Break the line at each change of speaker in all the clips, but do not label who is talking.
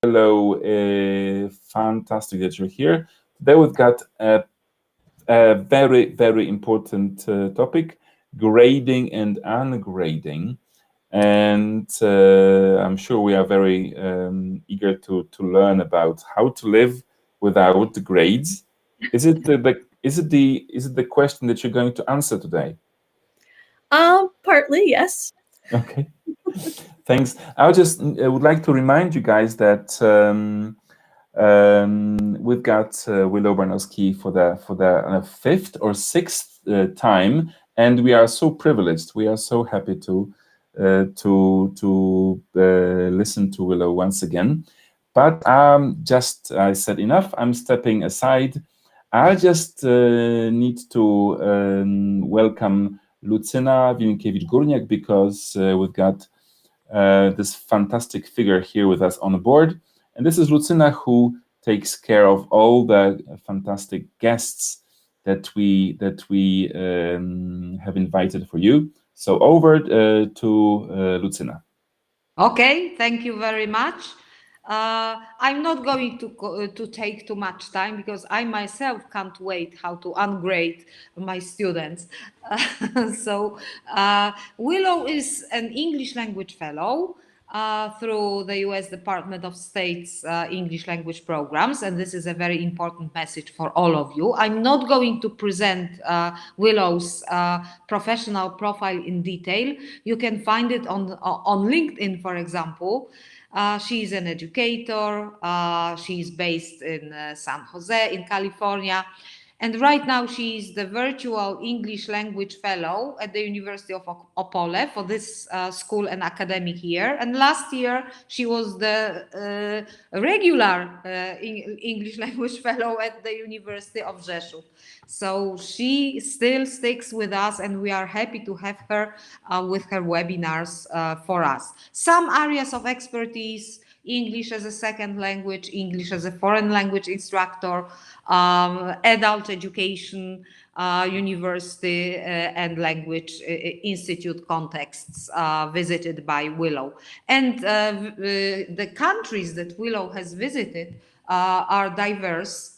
Hello, fantastic that you're here. Today we've got a very, very important topic, grading and ungrading. And I'm sure we are very eager to learn about how to live without grades. Is it the question that you're going to answer today?
Partly, yes.
Okay. Thanks. I would like to remind you guys that we've got Willow Barnowski for the fifth or sixth time, and we are so privileged. We are so happy to listen to Willow once again. But I said enough. I'm stepping aside. I just need to welcome Lucyna Wienkiewicz-Górniak because we've got this fantastic figure here with us on the board. And this is Lucyna, who takes care of all the fantastic guests that we have invited for you. So over to Lucyna.
Okay, thank you very much. I'm not going to take too much time because I myself can't wait how to ungrade my students. Willow is an English language fellow through the US Department of State's English language programs, and this is a very important message for all of you. I'm not going to present Willow's professional profile in detail. You can find it on LinkedIn, for example. She's an educator. She's based in San Jose in California. And right now she's the virtual English language fellow at the University of Opole for this school and academic year. And last year she was the regular English language fellow at the University of Rzeszów. So she still sticks with us, and we are happy to have her with her webinars for us. Some areas of expertise: English as a second language, English as a foreign language instructor, adult education, university and language institute contexts visited by Willow. And the countries that Willow has visited are diverse.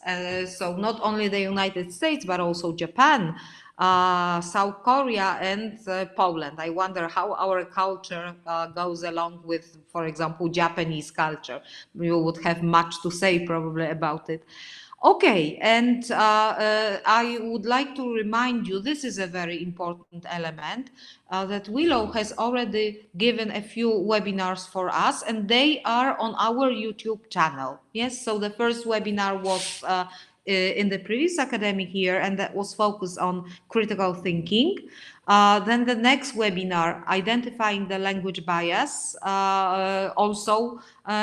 So not only the United States, but also Japan, South Korea, and Poland. I wonder how our culture goes along with, for example, Japanese culture. You would have much to say probably about it. Okay, and I would like to remind you, this is a very important element, that Willow has already given a few webinars for us, and they are on our YouTube channel. Yes, so the first webinar was in the previous academic year, and that was focused on critical thinking. Then the next webinar, identifying the language bias, also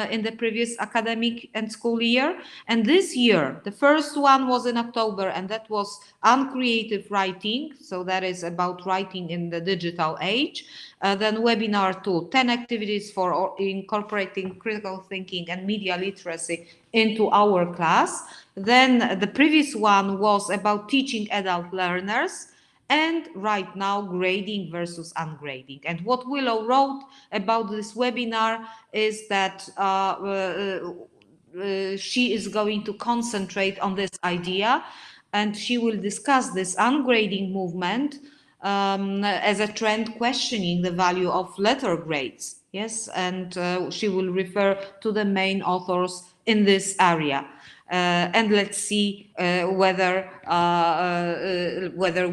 in the previous academic and school year. And this year, the first one was in October, and that was uncreative writing. So that is about writing in the digital age. Then webinar 2, 10 activities for incorporating critical thinking and media literacy into our class. Then the previous one was about teaching adult learners. And right now, grading versus ungrading. And what Willow wrote about this webinar is that she is going to concentrate on this idea, and she will discuss this ungrading movement as a trend questioning the value of letter grades. Yes, and she will refer to the main authors in this area. And let's see whether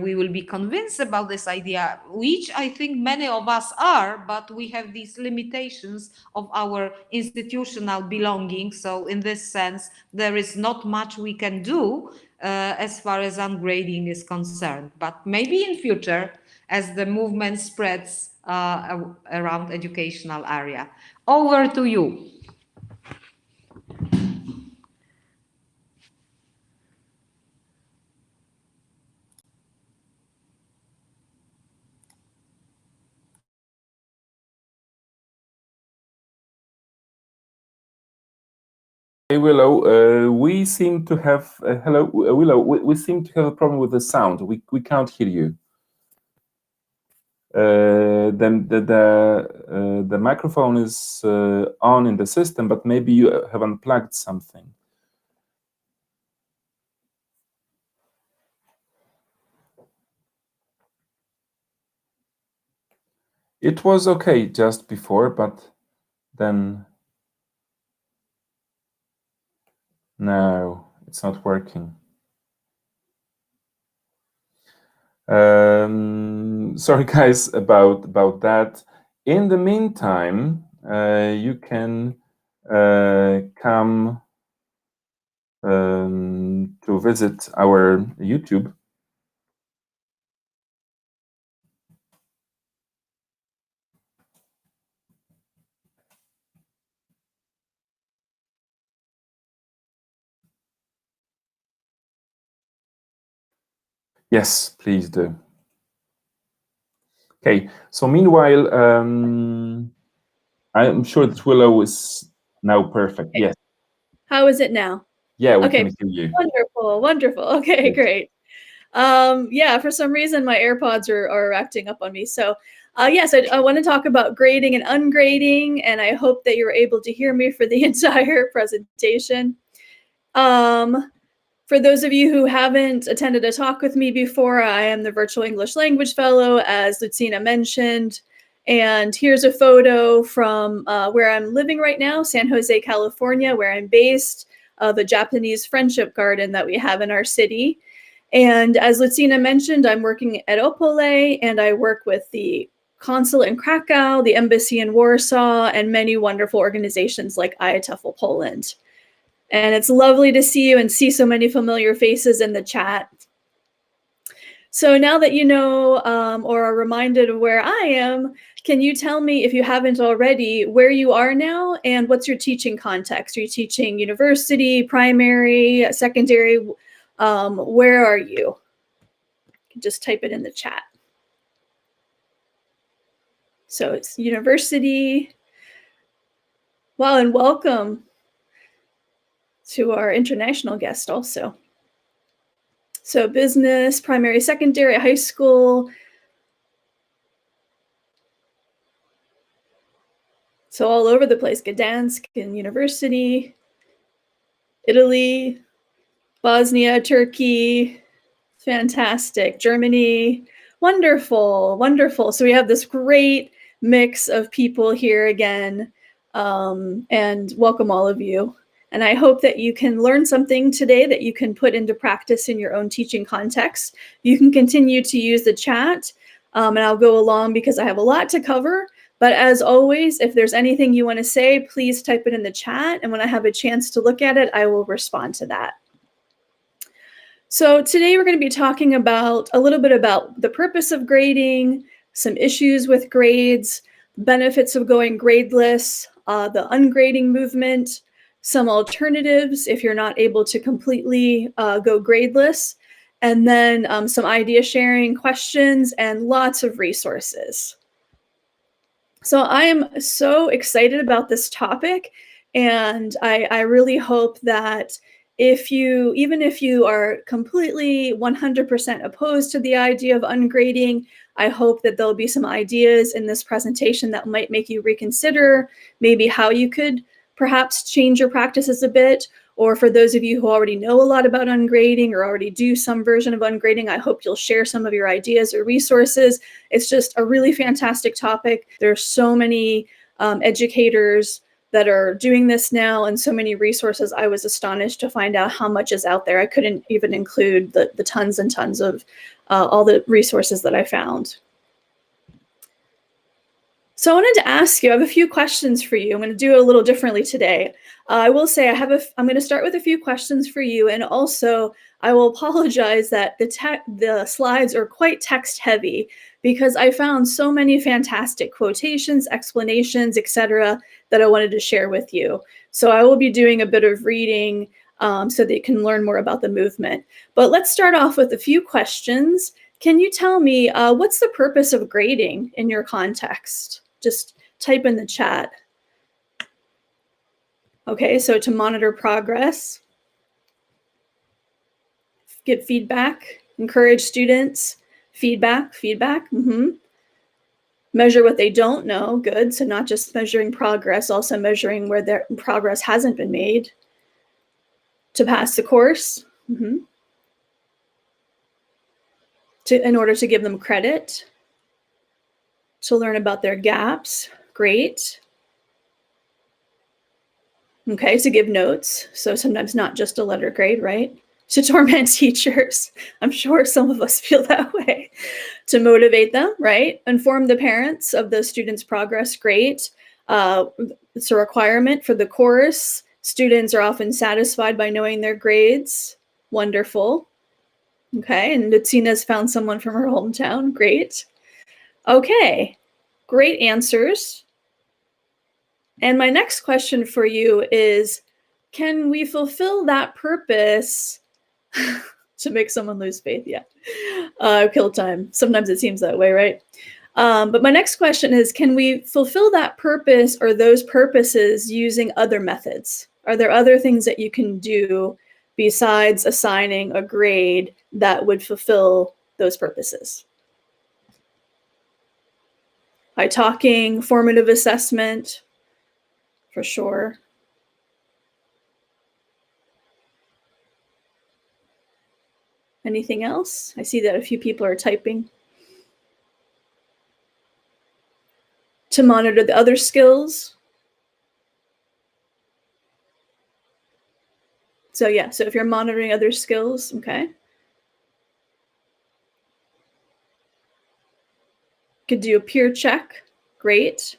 we will be convinced about this idea, which I think many of us are, but we have these limitations of our institutional belonging. So in this sense, there is not much we can do as far as ungrading is concerned. But maybe in future, as the movement spreads around educational area. Over to you.
Hey Willow, we seem to have hello Willow. We seem to have a problem with the sound. We can't hear you. then the microphone is on in the system, but maybe you have unplugged something. It was okay just before, but then no, it's not working. Sorry guys about that. In the meantime, you can come to visit our YouTube. Yes, please do. Okay, so meanwhile, I'm sure that Willow is now perfect.
Okay.
Yes.
How is it now?
Yeah, we
Okay,
can hear you.
wonderful, wonderful. Okay,
Yes.
great. Yeah, for some reason my AirPods are acting up on me. So yes, I want to talk about grading and ungrading, and I hope that you're able to hear me for the entire presentation. For those of you who haven't attended a talk with me before, I am the Virtual English Language Fellow, as Lucina mentioned. And here's a photo from where I'm living right now, San Jose, California, where I'm based, the Japanese Friendship Garden that we have in our city. And as Lucina mentioned, I'm working at Opole, and I work with the consulate in Krakow, the embassy in Warsaw, and many wonderful organizations like IATEFL Poland. And it's lovely to see you and see so many familiar faces in the chat. So now that you know or are reminded of where I am, can you tell me, if you haven't already, where you are now and what's your teaching context? Are you teaching university, primary, secondary? Where are you? You can just type it in the chat. So it's university. Well, and welcome to our international guest also. So business, primary, secondary, high school. So all over the place, Gdansk and university, Italy, Bosnia, Turkey, fantastic, Germany, wonderful, wonderful. So we have this great mix of people here again, and welcome all of you. And I hope that you can learn something today that you can put into practice in your own teaching context. You can continue to use the chat, and I'll go along because I have a lot to cover. But as always, if there's anything you want to say, please type it in the chat. And when I have a chance to look at it, I will respond to that. So today we're going to be talking about a little bit about the purpose of grading, some issues with grades, benefits of going gradeless, the ungrading movement, some alternatives if you're not able to completely go gradeless, and then some idea sharing, questions, and lots of resources. So I am so excited about this topic, and I really hope that even if you are completely 100% opposed to the idea of ungrading, I hope that there'll be some ideas in this presentation that might make you reconsider maybe how you could perhaps change your practices a bit. Or for those of you who already know a lot about ungrading or already do some version of ungrading, I hope you'll share some of your ideas or resources. It's just a really fantastic topic. There's so many educators that are doing this now and so many resources. I was astonished to find out how much is out there. I couldn't even include the tons and tons of all the resources that I found. So I wanted to ask you, I have a few questions for you. I'm going to do it a little differently today. I will say I'm going to start with a few questions for you, and also I will apologize that the slides are quite text heavy because I found so many fantastic quotations, explanations, etc. that I wanted to share with you. So I will be doing a bit of reading so that you can learn more about the movement. But let's start off with a few questions. Can you tell me what's the purpose of grading in your context? Just type in the chat. Okay, so to monitor progress, get feedback, encourage students, feedback. Measure what they don't know, good. So not just measuring progress, also measuring where their progress hasn't been made. To pass the course, in order to give them credit. To learn about their gaps, great. Okay, to give notes. So sometimes not just a letter grade, right? To torment teachers. I'm sure some of us feel that way. To motivate them, right? Inform the parents of the students' progress, great. It's a requirement for the course. Students are often satisfied by knowing their grades. Wonderful. Okay, and Lutzina's found someone from her hometown, great. Okay, great answers. And my next question for you is, can we fulfill that purpose to make someone lose faith? Yeah. Kill time. Sometimes it seems that way, right? But my next question is, can we fulfill that purpose or those purposes using other methods? Are there other things that you can do besides assigning a grade that would fulfill those purposes? By talking, formative assessment, for sure. Anything else? I see that a few people are typing. To monitor the other skills. So yeah, so if you're monitoring other skills, okay. Could do a peer check, great.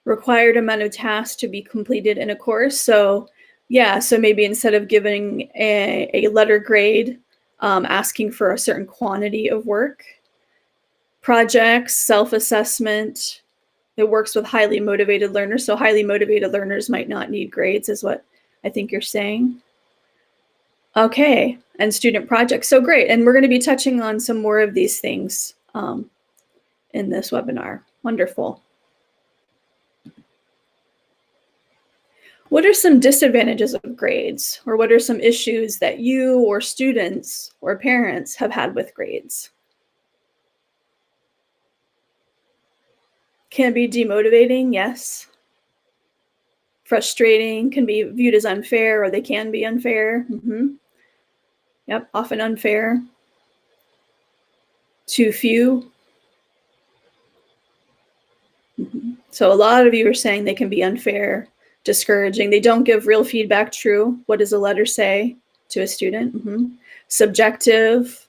Required amount of tasks to be completed in a course. So yeah, so maybe instead of giving a letter grade, asking for a certain quantity of work. Projects, self-assessment. It works with highly motivated learners. So highly motivated learners might not need grades is what I think you're saying. Okay, and student projects. So great. And we're going to be touching on some more of these things in this webinar. Wonderful. What are some disadvantages of grades? Or what are some issues that you or students or parents have had with grades? Can be demotivating, yes. Frustrating, can be viewed as unfair, or they can be unfair. Yep, often unfair. Too few. So a lot of you are saying they can be unfair, discouraging. They don't give real feedback, true. What does a letter say to a student? Subjective,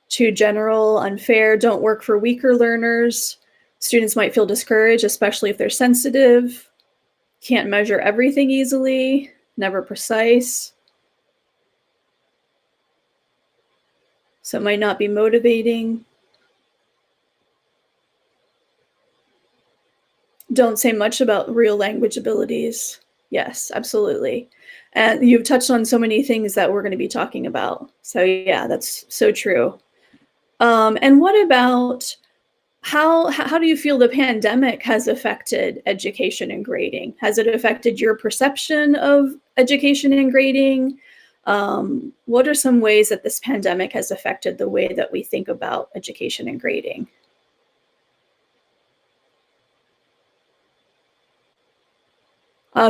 too general, unfair, don't work for weaker learners. Students might feel discouraged, especially if they're sensitive. Can't measure everything easily, never precise. So it might not be motivating. Don't say much about real language abilities. Yes, absolutely. And you've touched on so many things that we're going to be talking about. So yeah, that's so true. And what about how do you feel the pandemic has affected education and grading? Has it affected your perception of education and grading? What are some ways that this pandemic has affected the way that we think about education and grading?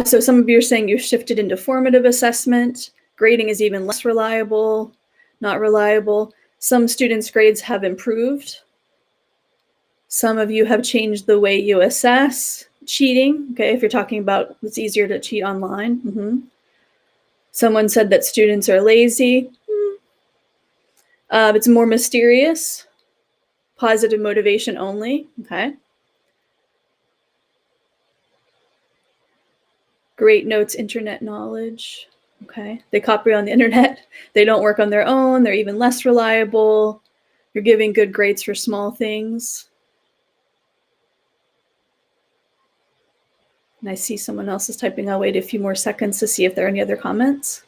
So some of you are saying you've shifted into formative assessment. Grading is even less reliable, not reliable. Some students' grades have improved. Some of you have changed the way you assess. Cheating, okay, if you're talking about it's easier to cheat online. Someone said that students are lazy. It's more mysterious. Positive motivation only, okay. Great notes, internet knowledge, okay. They copy on the internet. They don't work on their own. They're even less reliable. You're giving good grades for small things. And I see someone else is typing. I'll wait a few more seconds to see if there are any other comments.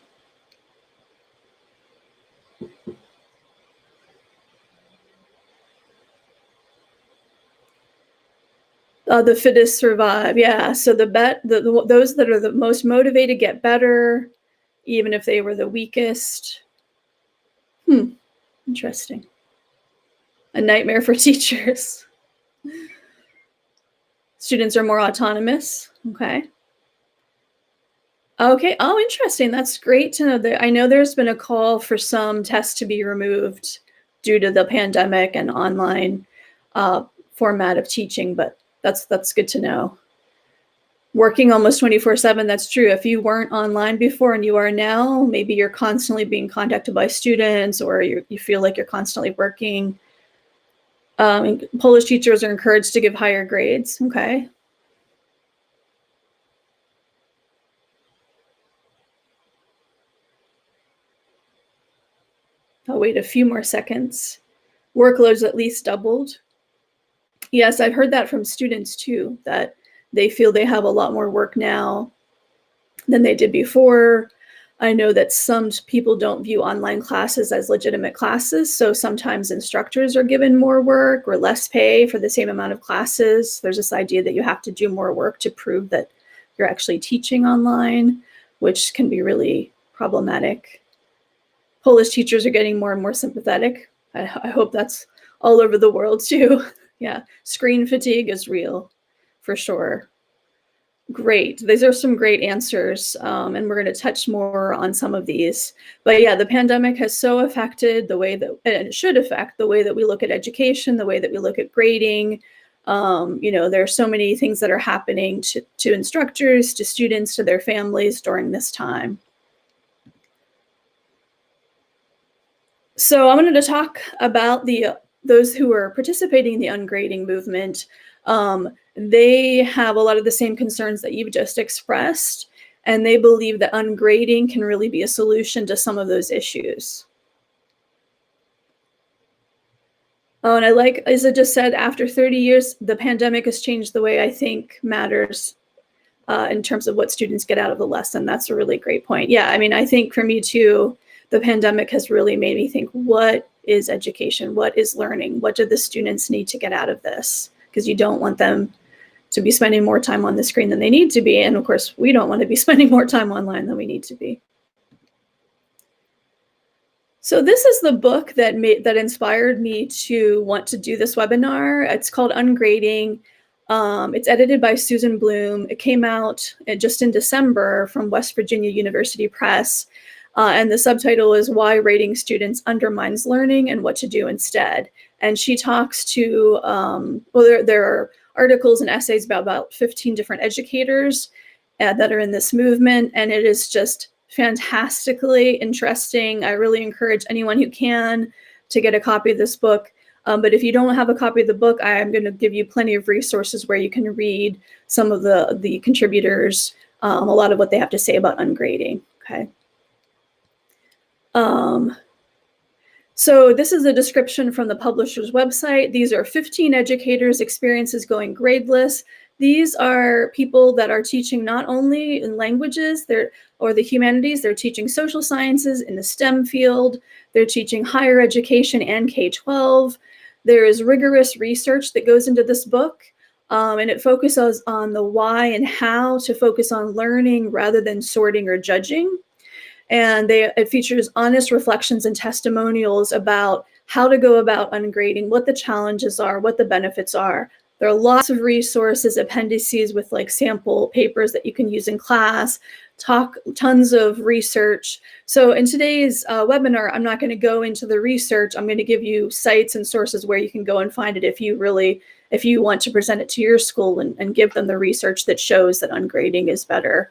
The fittest survive. Yeah. So those that are the most motivated get better, even if they were the weakest. Interesting. A nightmare for teachers. Students are more autonomous. Okay. Okay. Oh, interesting. That's great to know. That I know there's been a call for some tests to be removed due to the pandemic and online format of teaching, but that's good to know. Working almost 24/7, that's true. If you weren't online before and you are now, maybe you're constantly being contacted by students, or you feel like you're constantly working. Polish teachers are encouraged to give higher grades. Okay. I'll wait a few more seconds. Workloads at least doubled. Yes, I've heard that from students too, that they feel they have a lot more work now than they did before. I know that some people don't view online classes as legitimate classes, so sometimes instructors are given more work or less pay for the same amount of classes. There's this idea that you have to do more work to prove that you're actually teaching online, which can be really problematic. Polish teachers are getting more and more sympathetic. I hope that's all over the world too. Yeah, screen fatigue is real, for sure. Great. These are some great answers, and we're going to touch more on some of these. But yeah, the pandemic has so affected the way that, and it should affect the way that we look at education, the way that we look at grading. There are so many things that are happening to instructors, to students, to their families during this time. So I wanted to talk about those who are participating in the ungrading movement. They have a lot of the same concerns that you've just expressed, and they believe that ungrading can really be a solution to some of those issues. Oh, and I like, as I just said, after 30 years, the pandemic has changed the way I think matters in terms of what students get out of the lesson. That's a really great point. Yeah, I mean, I think for me too, the pandemic has really made me think, what is education? What is learning? What do the students need to get out of this? Because you don't want them to be spending more time on the screen than they need to be. And of course, we don't want to be spending more time online than we need to be. So this is the book that inspired me to want to do this webinar. It's called Ungrading. It's edited by Susan Bloom. It came out just in December from West Virginia University Press. And the subtitle is Why Rating Students Undermines Learning and What to Do Instead. And she talks to, there are articles and essays about 15 different educators that are in this movement. And it is just fantastically interesting. I really encourage anyone who can to get a copy of this book. But if you don't have a copy of the book, I am going to give you plenty of resources where you can read some of the contributors, a lot of what they have to say about ungrading. Okay. So this is a description from the publisher's website. These are 15 educators' experiences going gradeless. These are people that are teaching not only in languages or the humanities, they're teaching social sciences in the STEM field. They're teaching higher education and K-12. There is rigorous research that goes into this book, and it focuses on the why and how to focus on learning rather than sorting or judging. And it features honest reflections and testimonials about how to go about ungrading, what the challenges are, what the benefits are. There are lots of resources, appendices with like sample papers that you can use in class, tons of research. So in today's webinar, I'm not going to go into the research. I'm going to give you sites and sources where you can go and find it if you want to present it to your school and give them the research that shows that ungrading is better.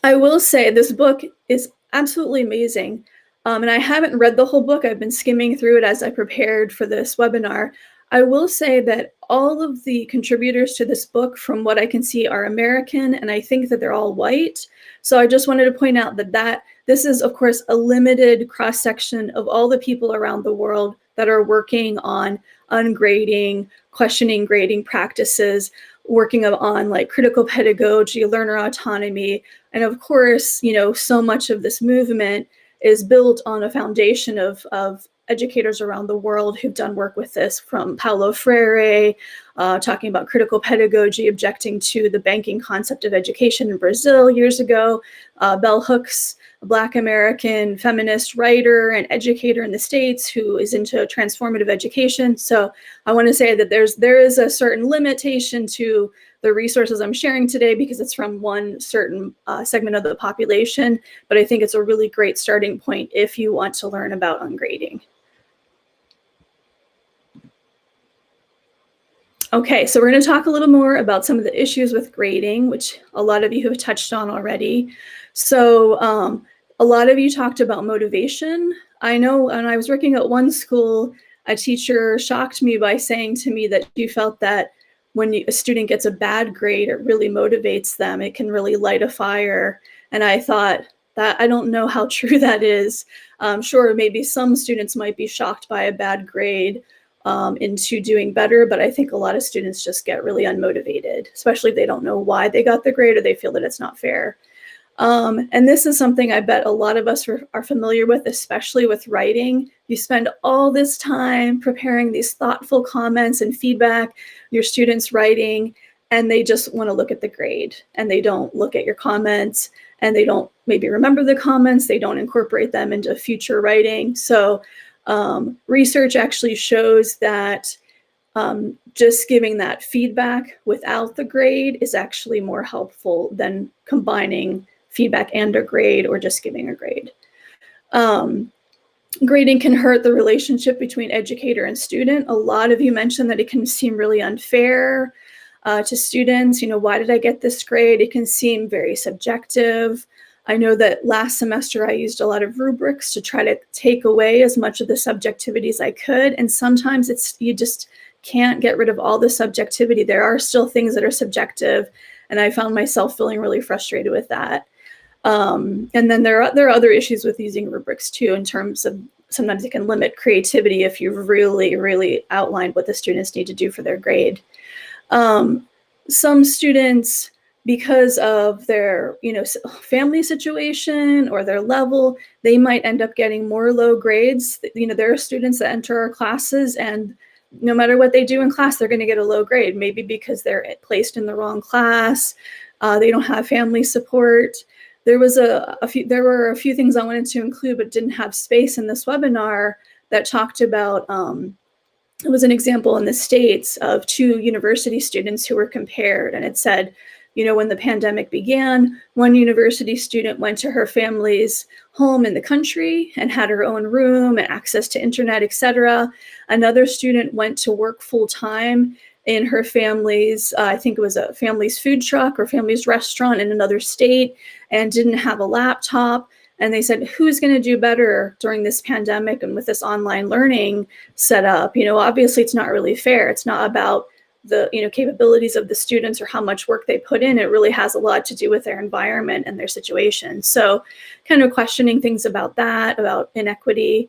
I will say this book is absolutely amazing. And I haven't read the whole book. I've been skimming through it as I prepared for this webinar. I will say that all of the contributors to this book, from what I can see, are American, and I think that they're all white. So I just wanted to point out that this is, of course, a limited cross-section of all the people around the world that are working on ungrading, questioning grading practices, working on like critical pedagogy, learner autonomy. And of course, so much of this movement is built on a foundation of educators around the world who've done work with this, from Paulo Freire, talking about critical pedagogy, objecting to the banking concept of education in Brazil years ago, Bell Hooks, a Black American feminist writer and educator in the States who is into transformative education. So I want to say that there is a certain limitation to the resources I'm sharing today because it's from one certain segment of the population, but I think it's a really great starting point if you want to learn about ungrading. Okay, so we're going to talk a little more about some of the issues with grading, which a lot of you have touched on already. So a lot of you talked about motivation. I know when I was working at one school, a teacher shocked me by saying to me that she felt that when a student gets a bad grade, it really motivates them. It can really light a fire. And I thought that I don't know how true that is. Sure, maybe some students might be shocked by a bad grade into doing better, but I think a lot of students just get really unmotivated, especially if they don't know why they got the grade or they feel that it's not fair. And this is something I bet a lot of us are familiar with, especially with writing. You spend all this time preparing these thoughtful comments and feedback, your students writing, and they just want to look at the grade and they don't look at your comments and they don't maybe remember the comments, they don't incorporate them into future writing. So research actually shows that just giving that feedback without the grade is actually more helpful than combining feedback and a grade or just giving a grade. Grading can hurt the relationship between educator and student. A lot of you mentioned that it can seem really unfair to students. You know, why did I get this grade? It can seem very subjective. I know that last semester I used a lot of rubrics to try to take away as much of the subjectivity as I could. And sometimes you just can't get rid of all the subjectivity. There are still things that are subjective. And I found myself feeling really frustrated with that. And then there are other issues with using rubrics too, in terms of sometimes it can limit creativity if you've really outlined what the students need to do for their grade. Some students, because of their family situation or their level, they might end up getting more low grades. There are students that enter our classes and no matter what they do in class, they're going to get a low grade, maybe because they're placed in the wrong class. They don't have family support. There were a few things I wanted to include, but didn't have space in this webinar that talked about, it was an example in the States of 2 university students who were compared, and it said, when the pandemic began, one university student went to her family's home in the country and had her own room and access to internet, etc. Another student went to work full-time in her family's, I think it was a family's food truck or family's restaurant in another state, and didn't have a laptop. And they said, who's going to do better during this pandemic and with this online learning setup? Obviously it's not really fair. It's not about the capabilities of the students or how much work they put in. It really has a lot to do with their environment and their situation. So kind of questioning things about that, about inequity.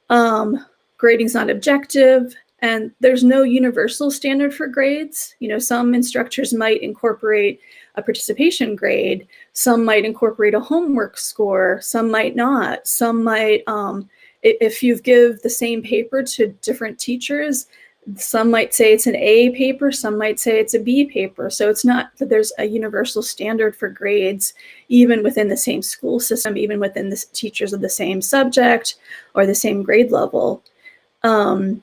Grading's not objective, and there's no universal standard for grades. Some instructors might incorporate a participation grade. Some might incorporate a homework score. Some might not. Some might, if you give the same paper to different teachers, some might say it's an A paper, some might say it's a B paper. So it's not that there's a universal standard for grades, even within the same school system, even within the teachers of the same subject or the same grade level. And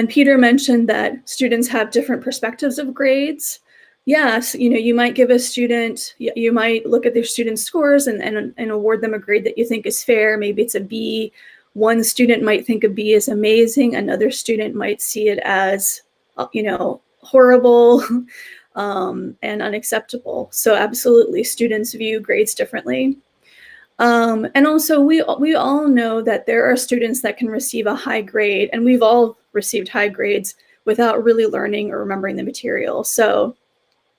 Peter mentioned that students have different perspectives of grades. Yes, you might give a student, you might look at their students' scores and award them a grade that you think is fair. Maybe it's a B. One student might think a B is amazing. Another student might see it as, horrible and unacceptable. So absolutely, students view grades differently. And also, we all know that there are students that can receive a high grade, and we've all received high grades without really learning or remembering the material. So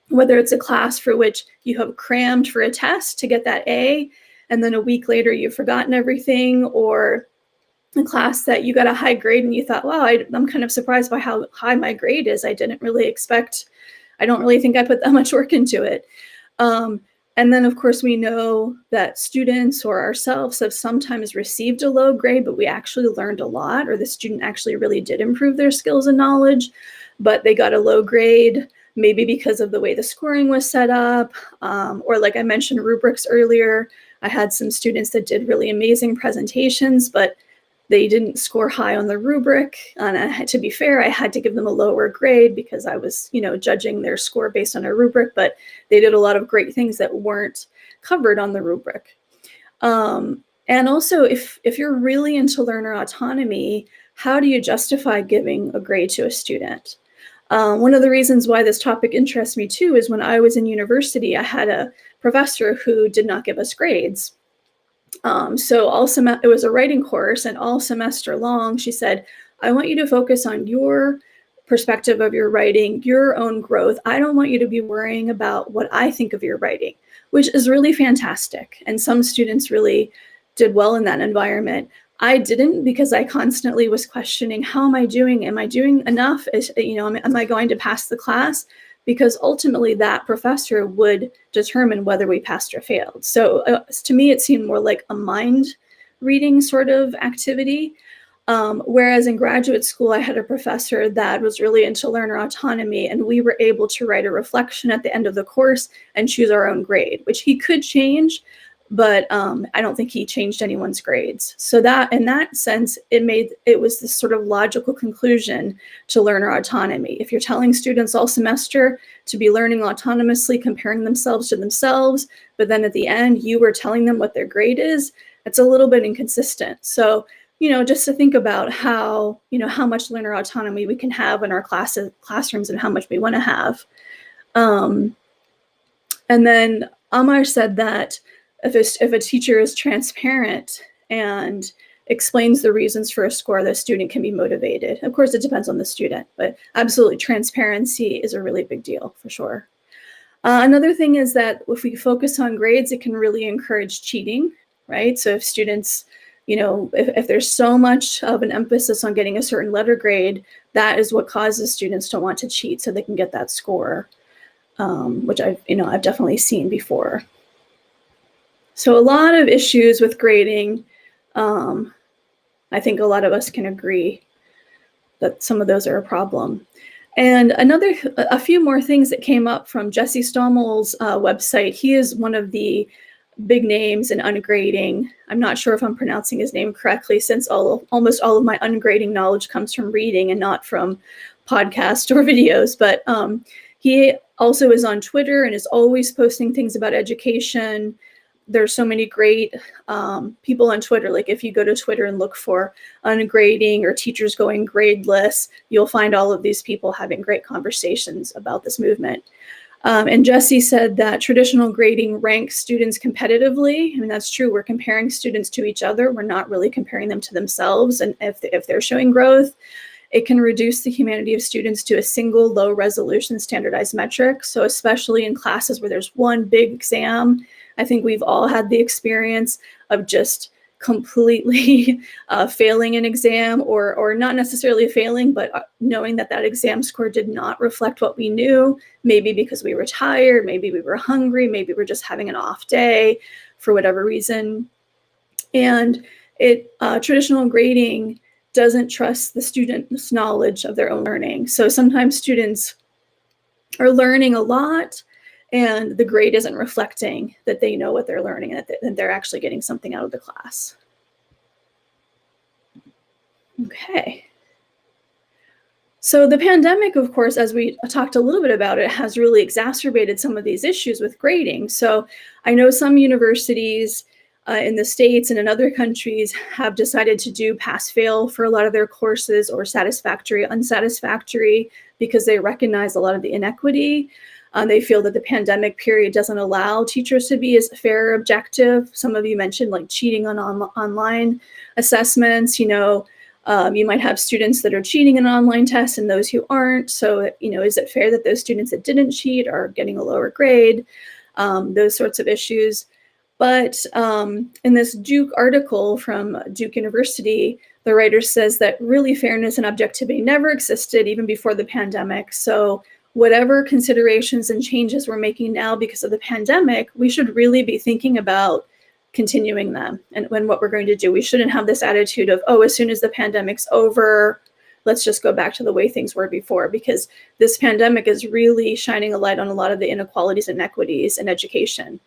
whether it's a class for which you have crammed for a test to get that A, and then a week later you've forgotten everything, or a class that you got a high grade and you thought, wow, I'm kind of surprised by how high my grade is. I don't really think I put that much work into it. And then, of course, we know that students or ourselves have sometimes received a low grade, but we actually learned a lot, or the student actually really did improve their skills and knowledge, but they got a low grade, maybe because of the way the scoring was set up, or like I mentioned rubrics earlier, I had some students that did really amazing presentations, but they didn't score high on the rubric. And to be fair, I had to give them a lower grade because I was, judging their score based on a rubric, but they did a lot of great things that weren't covered on the rubric. And also, if you're really into learner autonomy, how do you justify giving a grade to a student? One of the reasons why this topic interests me too is when I was in university, I had a professor who did not give us grades. So it was a writing course, and all semester long, she said, I want you to focus on your perspective of your writing, your own growth. I don't want you to be worrying about what I think of your writing, which is really fantastic. And some students really did well in that environment. I didn't, because I constantly was questioning, how am I doing? Am I doing enough? Am I going to pass the class? Because ultimately that professor would determine whether we passed or failed. So to me, it seemed more like a mind reading sort of activity. Whereas in graduate school, I had a professor that was really into learner autonomy, and we were able to write a reflection at the end of the course and choose our own grade, which he could change, but I don't think he changed anyone's grades. So that, in that sense, it was this sort of logical conclusion to learner autonomy. If you're telling students all semester to be learning autonomously, comparing themselves to themselves, but then at the end you were telling them what their grade is, it's a little bit inconsistent. So, just to think about how much learner autonomy we can have in our classrooms and how much we want to have. And then Amar said that if a teacher is transparent and explains the reasons for a score, the student can be motivated. Of course, it depends on the student, but absolutely transparency is a really big deal for sure. Another thing is that if we focus on grades, it can really encourage cheating, right? So if students, if there's so much of an emphasis on getting a certain letter grade, that is what causes students to want to cheat so they can get that score, which I've definitely seen before. So a lot of issues with grading. I think a lot of us can agree that some of those are a problem. And a few more things that came up from Jesse Stommel's website. He is one of the big names in ungrading. I'm not sure if I'm pronouncing his name correctly, since almost all of my ungrading knowledge comes from reading and not from podcasts or videos. But he also is on Twitter and is always posting things about education. There's so many great people on Twitter. Like if you go to Twitter and look for ungrading or teachers going gradeless, you'll find all of these people having great conversations about this movement. And Jesse said that traditional grading ranks students competitively. I mean, that's true. We're comparing students to each other. We're not really comparing them to themselves. And if they're showing growth, it can reduce the humanity of students to a single low resolution standardized metric. So especially in classes where there's one big exam, I think we've all had the experience of just completely failing an exam, or not necessarily failing, but knowing that that exam score did not reflect what we knew, maybe because we were tired, maybe we were hungry, maybe we're just having an off day for whatever reason. And traditional grading doesn't trust the student's knowledge of their own learning. So sometimes students are learning a lot and the grade isn't reflecting that they know what they're learning and that they're actually getting something out of the class. Okay. So the pandemic, of course, as we talked a little bit about it, has really exacerbated some of these issues with grading. So I know some universities in the States and in other countries have decided to do pass-fail for a lot of their courses, or satisfactory, unsatisfactory, because they recognize a lot of the inequity. They feel that the pandemic period doesn't allow teachers to be as fair or objective. Some of you mentioned like cheating on online assessments. You might have students that are cheating in online tests and those who aren't. So, is it fair that those students that didn't cheat are getting a lower grade? Those sorts of issues. But in this Duke article from Duke University, the writer says that really fairness and objectivity never existed even before the pandemic. So whatever considerations and changes we're making now because of the pandemic, we should really be thinking about continuing them and what we're going to do. We shouldn't have this attitude of, oh, as soon as the pandemic's over, let's just go back to the way things were before, because this pandemic is really shining a light on a lot of the inequalities and inequities in education.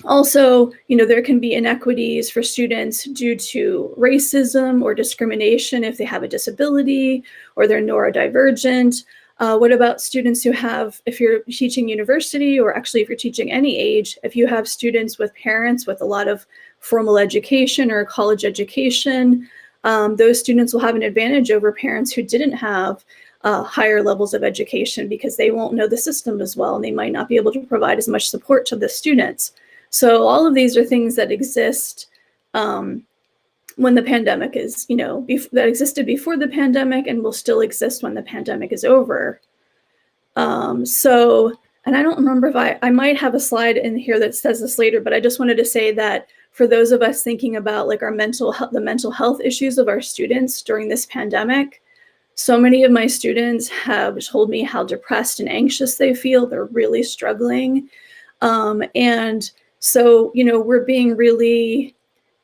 Also, there can be inequities for students due to racism or discrimination if they have a disability or they're neurodivergent. What about students who have, if you're teaching university, or actually if you're teaching any age, if you have students with parents with a lot of formal education or college education, those students will have an advantage over parents who didn't have higher levels of education, because they won't know the system as well, and they might not be able to provide as much support to the students. So all of these are things that exist when the pandemic is, that existed before the pandemic and will still exist when the pandemic is over. And I don't remember if I might have a slide in here that says this later, but I just wanted to say that for those of us thinking about like the mental health issues of our students during this pandemic, so many of my students have told me how depressed and anxious they feel. They're really struggling. And so, we're being really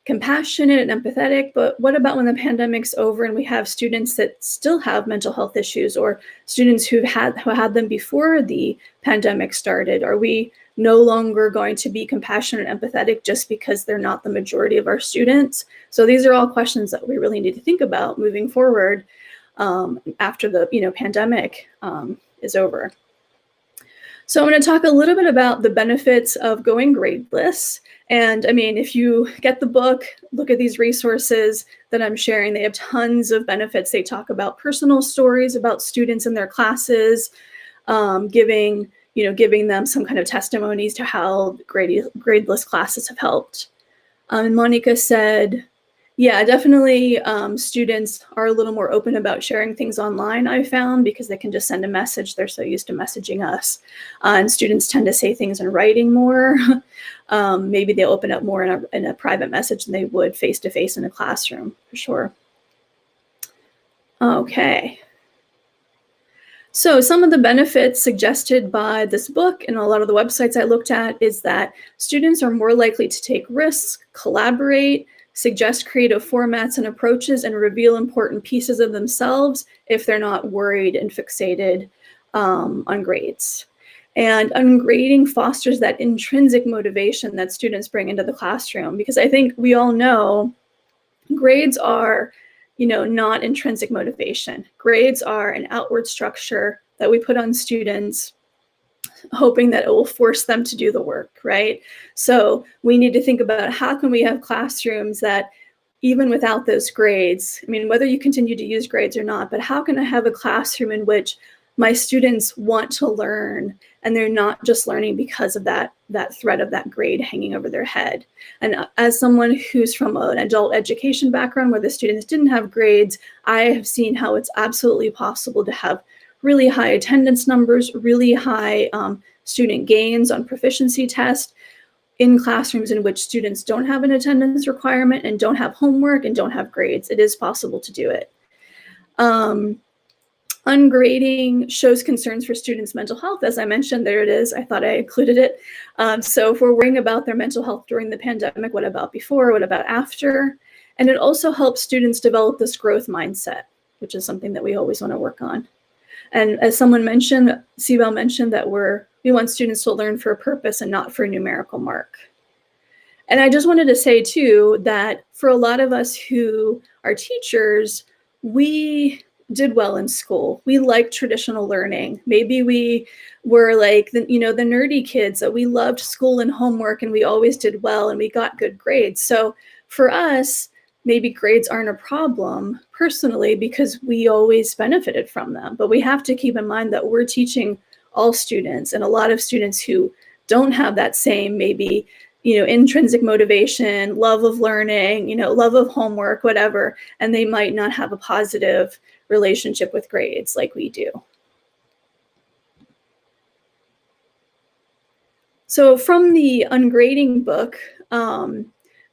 compassionate and empathetic, but what about when the pandemic's over and we have students that still have mental health issues, or students who had them before the pandemic started? Are we no longer going to be compassionate and empathetic just because they're not the majority of our students? So these are all questions that we really need to think about moving forward after the pandemic is over. So I'm going to talk a little bit about the benefits of going gradeless. And I mean, if you get the book, look at these resources that I'm sharing, they have tons of benefits. They talk about personal stories about students in their classes, giving them some kind of testimonies to how gradeless classes have helped. And Monica said, yeah, definitely students are a little more open about sharing things online, I found, because they can just send a message. They're so used to messaging us. And students tend to say things in writing more. Maybe they'll open up more in a private message than they would face-to-face in a classroom, for sure. Okay. So some of the benefits suggested by this book and a lot of the websites I looked at is that students are more likely to take risks, collaborate, suggest creative formats and approaches, and reveal important pieces of themselves if they're not worried and fixated on grades. And ungrading fosters that intrinsic motivation that students bring into the classroom, because I think we all know grades are, not intrinsic motivation. Grades are an outward structure that we put on students, hoping that it will force them to do the work, right? So we need to think about how can we have classrooms that, even without those grades, I mean, whether you continue to use grades or not, but how can I have a classroom in which my students want to learn and they're not just learning because of that threat of that grade hanging over their head? And as someone who's from an adult education background where the students didn't have grades, I have seen how it's absolutely possible to have really high attendance numbers, really high student gains on proficiency tests in classrooms in which students don't have an attendance requirement and don't have homework and don't have grades. It is possible to do it. Ungrading shows concerns for students' mental health. As I mentioned, there it is. I thought I included it. So if we're worrying about their mental health during the pandemic, what about before? What about after? And it also helps students develop this growth mindset, which is something that we always want to work on. And as someone mentioned, Sibel mentioned that we want students to learn for a purpose and not for a numerical mark. And I just wanted to say too, that for a lot of us who are teachers, we did well in school. We liked traditional learning. Maybe we were like the nerdy kids that we loved school and homework and we always did well and we got good grades. So for us, maybe grades aren't a problem personally because we always benefited from them. But we have to keep in mind that we're teaching all students, and a lot of students who don't have that same maybe, intrinsic motivation, love of learning, love of homework, whatever, and they might not have a positive relationship with grades like we do. So from the Ungrading book,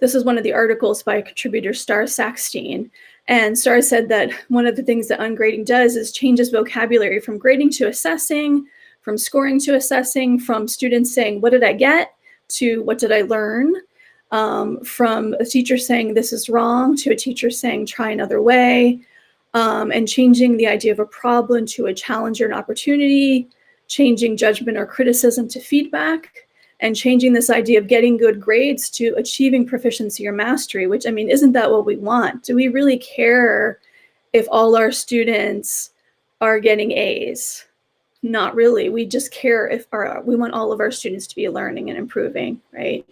this is one of the articles by contributor Star Sackstein, And Starr said that one of the things that ungrading does is changes vocabulary from grading to assessing, from scoring to assessing, from students saying, what did I get, to what did I learn, from a teacher saying this is wrong to a teacher saying try another way, and changing the idea of a problem to a challenge or an opportunity, changing judgment or criticism to feedback, and changing this idea of getting good grades to achieving proficiency or mastery, which, I mean, isn't that what we want? Do we really care if all our students are getting A's? Not really. We just care if we want all of our students to be learning and improving, right?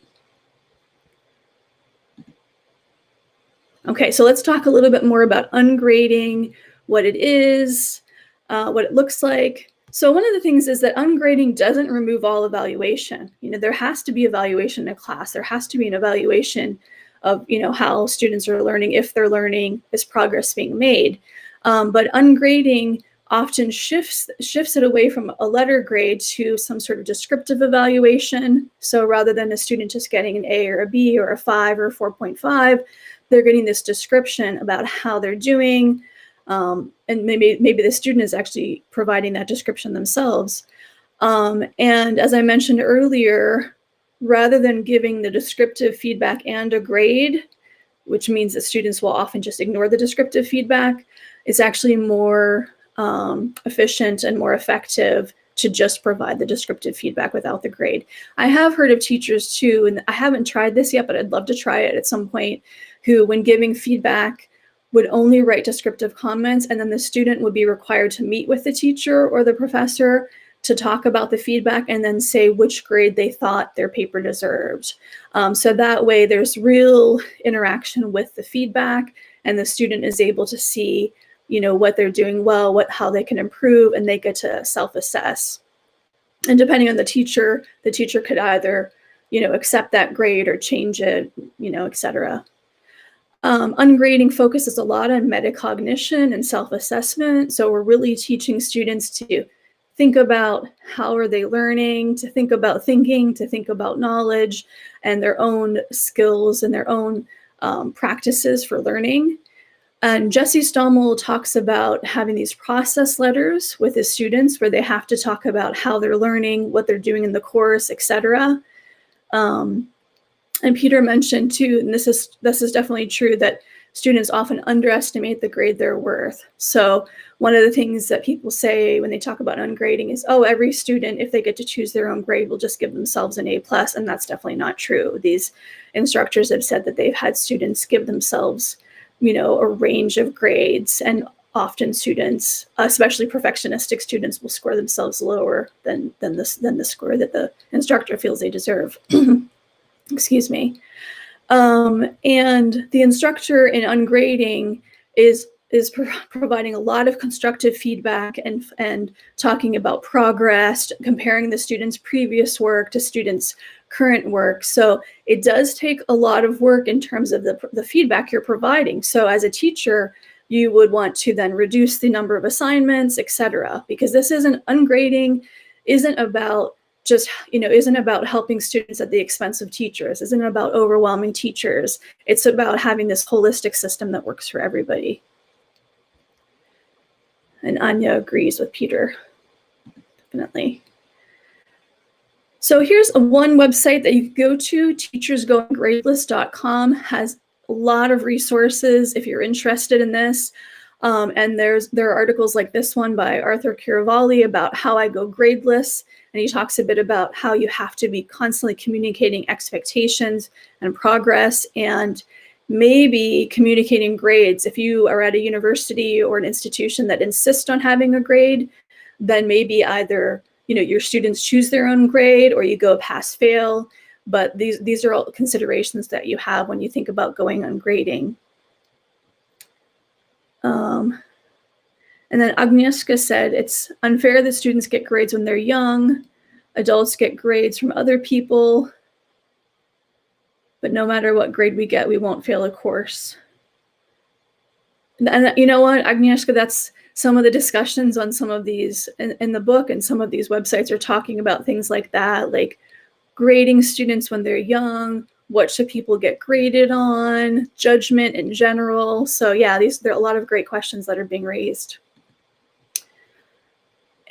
Okay, so let's talk a little bit more about ungrading, what it is, what it looks like. So one of the things is that ungrading doesn't remove all evaluation. You know, there has to be evaluation in a class. There has to be an evaluation of, you know, how students are learning, if they're learning, is progress being made. But ungrading often shifts it away from a letter grade to some sort of descriptive evaluation. So rather than a student just getting an A or a B or a 5 or a 4.5, they're getting this description about how they're doing. And maybe the student is actually providing that description themselves. And as I mentioned earlier, rather than giving the descriptive feedback and a grade, which means that students will often just ignore the descriptive feedback, it's actually more efficient and more effective to just provide the descriptive feedback without the grade. I have heard of teachers too, and I haven't tried this yet, but I'd love to try it at some point, who, when giving feedback, would only write descriptive comments, and then the student would be required to meet with the teacher or the professor to talk about the feedback and then say which grade they thought their paper deserved. So that way there's real interaction with the feedback, and the student is able to see, you know, what they're doing well, how they can improve, and they get to self-assess. And depending on the teacher could either, you know, accept that grade or change it, you know, etc. Ungrading focuses a lot on metacognition and self-assessment. So we're really teaching students to think about how are they learning, to think about thinking, to think about knowledge and their own skills and their own practices for learning. And Jesse Stommel talks about having these process letters with his students where they have to talk about how they're learning, what they're doing in the course, etc. And Peter mentioned too, and this is definitely true, that students often underestimate the grade they're worth. So one of the things that people say when they talk about ungrading is, oh, every student, if they get to choose their own grade, will just give themselves an A+, and that's definitely not true. These instructors have said that they've had students give themselves, you know, a range of grades, and often students, especially perfectionistic students, will score themselves lower than the score that the instructor feels they deserve. Excuse me. And the instructor in ungrading is providing a lot of constructive feedback and talking about progress, comparing the student's previous work to students' current work. So it does take a lot of work in terms of the feedback you're providing. So as a teacher, you would want to then reduce the number of assignments, etc. Because this ungrading isn't about just, you know, isn't about helping students at the expense of teachers, isn't about overwhelming teachers. It's about having this holistic system that works for everybody. And Anya agrees with Peter, definitely. So here's one website that you can go to, teachersgoinggradeless.com, has a lot of resources if you're interested in this. And there are articles like this one by Arthur Chiaravalli about how I go gradeless. And he talks a bit about how you have to be constantly communicating expectations and progress, and maybe communicating grades. If you are at a university or an institution that insists on having a grade, then maybe either, you know, your students choose their own grade or you go pass fail. But these are all considerations that you have when you think about going ungrading. And then Agnieszka said, it's unfair that students get grades when they're young. Adults get grades from other people. But no matter what grade we get, we won't fail a course. And you know what, Agnieszka, that's some of the discussions on some of these in the book, and some of these websites are talking about things like that, like grading students when they're young, what should people get graded on, judgment in general. So yeah, there are a lot of great questions that are being raised.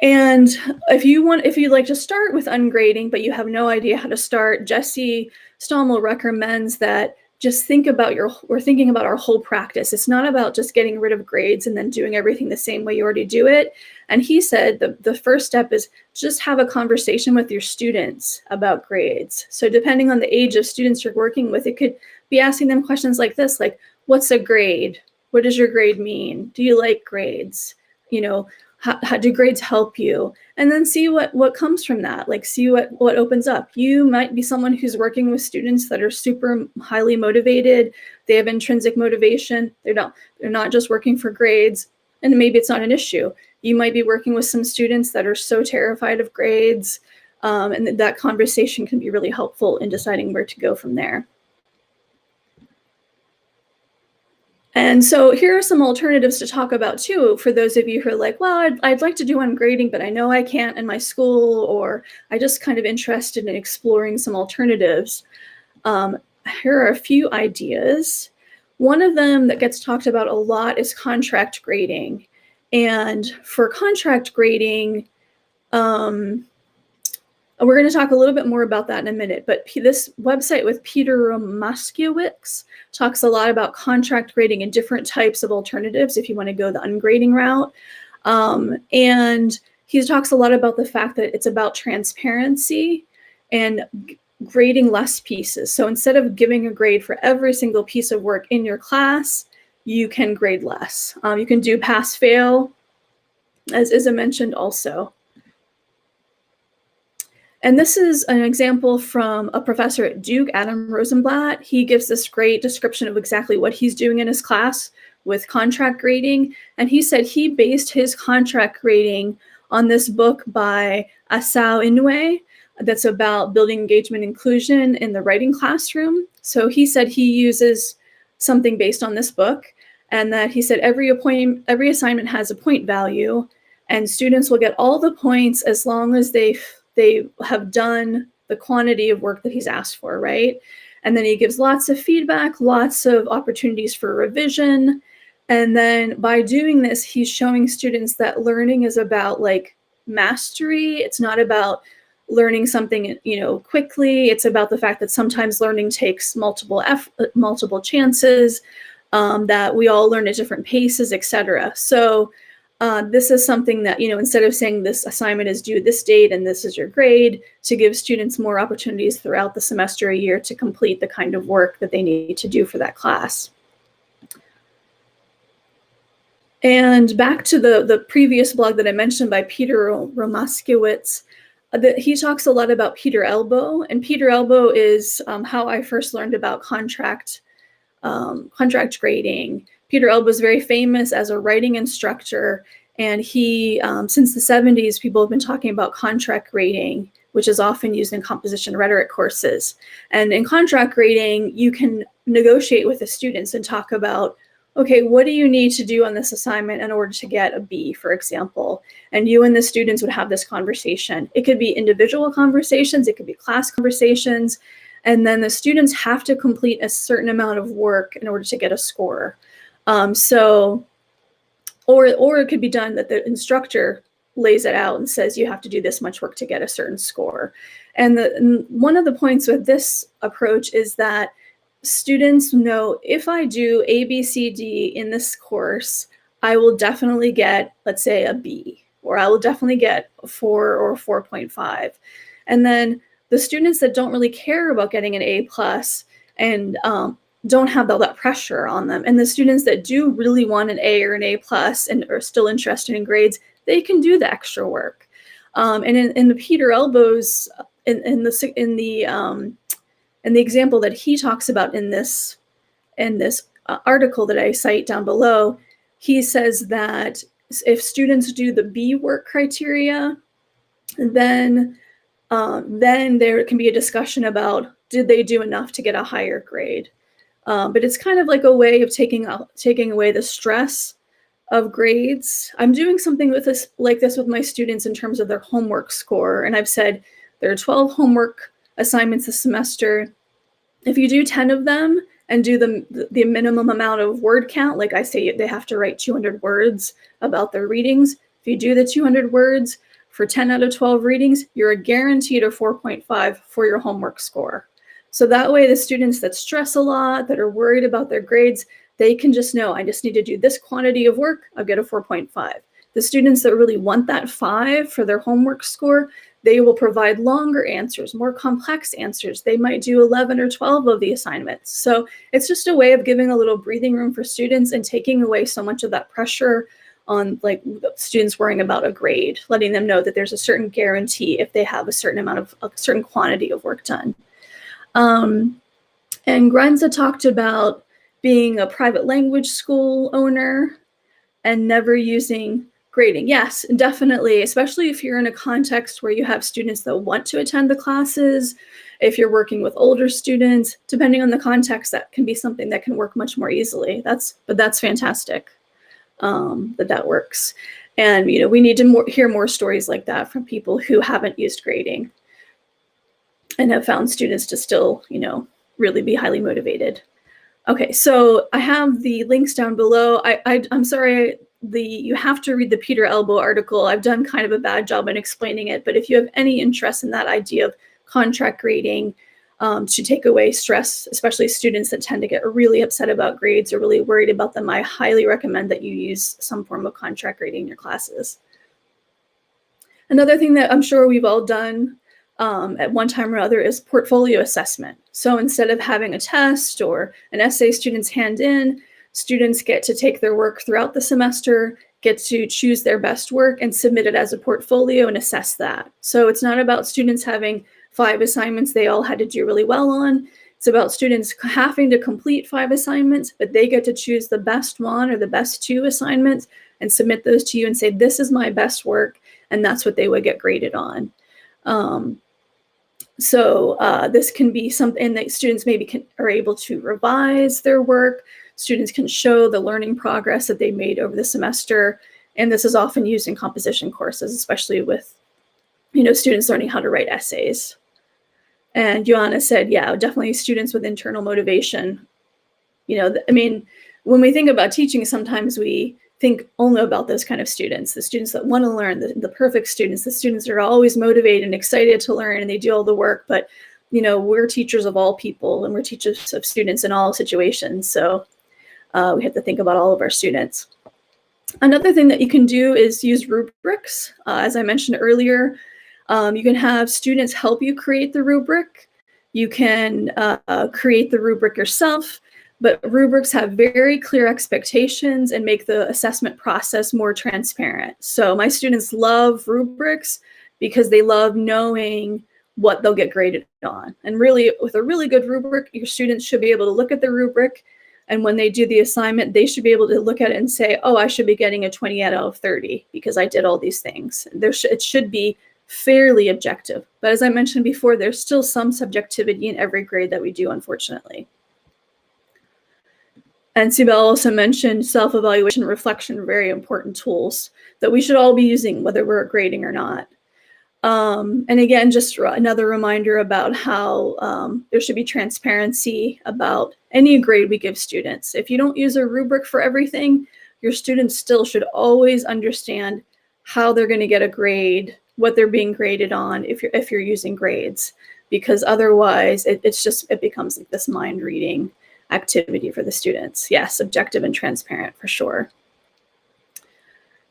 And if you'd like to start with ungrading, but you have no idea how to start, Jesse Stommel recommends that just thinking about our whole practice. It's not about just getting rid of grades and then doing everything the same way you already do it. And he said the first step is just have a conversation with your students about grades. So depending on the age of students you're working with, it could be asking them questions like this, like, what's a grade? What does your grade mean? Do you like grades? You know, how do grades help you? And then see what comes from that, like see what opens up. You might be someone who's working with students that are super highly motivated. They have intrinsic motivation. They're not just working for grades, and maybe it's not an issue. You might be working with some students that are so terrified of grades, and that conversation can be really helpful in deciding where to go from there. And so here are some alternatives to talk about too, for those of you who are like, well, I'd like to do ungrading, but I know I can't in my school, or I just kind of interested in exploring some alternatives. Here are a few ideas. One of them that gets talked about a lot is contract grading. And for contract grading, we're going to talk a little bit more about that in a minute, but this website with Peter Romaskiewicz talks a lot about contract grading and different types of alternatives if you want to go the ungrading route. And he talks a lot about the fact that it's about transparency and grading less pieces. So instead of giving a grade for every single piece of work in your class, you can grade less. You can do pass-fail, as Isa mentioned also. And this is an example from a professor at Duke, Adam Rosenblatt. He gives this great description of exactly what he's doing in his class with contract grading. And he said he based his contract grading on this book by Asao Inoue that's about building engagement and inclusion in the writing classroom. So he said he uses something based on this book, and that he said every assignment has a point value, and students will get all the points as long as they have done the quantity of work that he's asked for, right? And then he gives lots of feedback, lots of opportunities for revision. And then by doing this, he's showing students that learning is about like mastery. It's not about learning something, quickly. It's about the fact that sometimes learning takes multiple chances, that we all learn at different paces, etc. So this is something that, instead of saying this assignment is due this date and this is your grade, to give students more opportunities throughout the semester, a year, to complete the kind of work that they need to do for that class. And back to the previous blog that I mentioned by Peter Romaskiewicz, he talks a lot about Peter Elbow. And Peter Elbow is how I first learned about contract grading. Peter Elbow is very famous as a writing instructor, and he, since the 70s, people have been talking about contract grading, which is often used in composition rhetoric courses. And in contract grading, you can negotiate with the students and talk about, okay, what do you need to do on this assignment in order to get a B, for example? And you and the students would have this conversation. It could be individual conversations, it could be class conversations, and then the students have to complete a certain amount of work in order to get a score. Or it could be done that the instructor lays it out and says you have to do this much work to get a certain score. And one of the points with this approach is that students know, if I do A, B, C, D in this course, I will definitely get, let's say, a B, or I will definitely get a 4 or 4.5. And then the students that don't really care about getting an A+ and don't have all that pressure on them, and the students that do really want an A or an A+ and are still interested in grades, they can do the extra work. And in the Peter Elbow's, in the example that he talks about in this article that I cite down below, he says that if students do the B work criteria, then there can be a discussion about, did they do enough to get a higher grade? But it's kind of like a way of taking away the stress of grades. I'm doing something like this with my students in terms of their homework score. And I've said there are 12 homework assignments this semester. If you do 10 of them and do the minimum amount of word count, like I say, they have to write 200 words about their readings. If you do the 200 words for 10 out of 12 readings, you're guaranteed a 4.5 for your homework score. So that way, the students that stress a lot, that are worried about their grades, they can just know, I just need to do this quantity of work, I'll get a 4.5. The students that really want that 5 for their homework score, they will provide longer answers, more complex answers. They might do 11 or 12 of the assignments. So it's just a way of giving a little breathing room for students and taking away so much of that pressure on like students worrying about a grade, letting them know that there's a certain guarantee if they have a certain quantity of work done. And Grenza talked about being a private language school owner and never using grading. Yes, definitely, especially if you're in a context where you have students that want to attend the classes, if you're working with older students, depending on the context, that can be something that can work much more easily. But that's fantastic that works. And, you know, we need to hear more stories like that from people who haven't used grading and have found students to still, you know, really be highly motivated. Okay, so I have the links down below. I'm sorry, you have to read the Peter Elbow article. I've done kind of a bad job in explaining it, but if you have any interest in that idea of contract grading to take away stress, especially students that tend to get really upset about grades or really worried about them, I highly recommend that you use some form of contract grading in your classes. Another thing that I'm sure we've all done at one time or other is portfolio assessment. So instead of having a test or an essay students hand in, students get to take their work throughout the semester, get to choose their best work and submit it as a portfolio and assess that. So it's not about students having 5 assignments they all had to do really well on. It's about students having to complete 5 assignments, but they get to choose the best one or the best 2 assignments and submit those to you and say, this is my best work, and that's what they would get graded on. So this can be something that students maybe are able to revise their work. Students can show the learning progress that they made over the semester. And this is often used in composition courses, especially with, you know, students learning how to write essays. And Joanna said, yeah, definitely students with internal motivation. You know, I mean, when we think about teaching, sometimes we think only about those kind of students, the students that want to learn, the perfect students, the students that are always motivated and excited to learn and they do all the work. But, you know, we're teachers of all people and we're teachers of students in all situations. So we have to think about all of our students. Another thing that you can do is use rubrics. As I mentioned earlier, you can have students help you create the rubric. You can create the rubric yourself. But rubrics have very clear expectations and make the assessment process more transparent. So my students love rubrics because they love knowing what they'll get graded on. And really, with a really good rubric, your students should be able to look at the rubric, and when they do the assignment, they should be able to look at it and say, oh, I should be getting a 20 out of 30 because I did all these things. It should be fairly objective. But as I mentioned before, there's still some subjectivity in every grade that we do, unfortunately. And Sibel also mentioned self-evaluation and reflection are very important tools that we should all be using, whether we're grading or not. And again, just another reminder about how there should be transparency about any grade we give students. If you don't use a rubric for everything, your students still should always understand how they're going to get a grade, what they're being graded on if you're using grades, because otherwise it becomes like this mind reading activity for the students. Yes, objective and transparent for sure.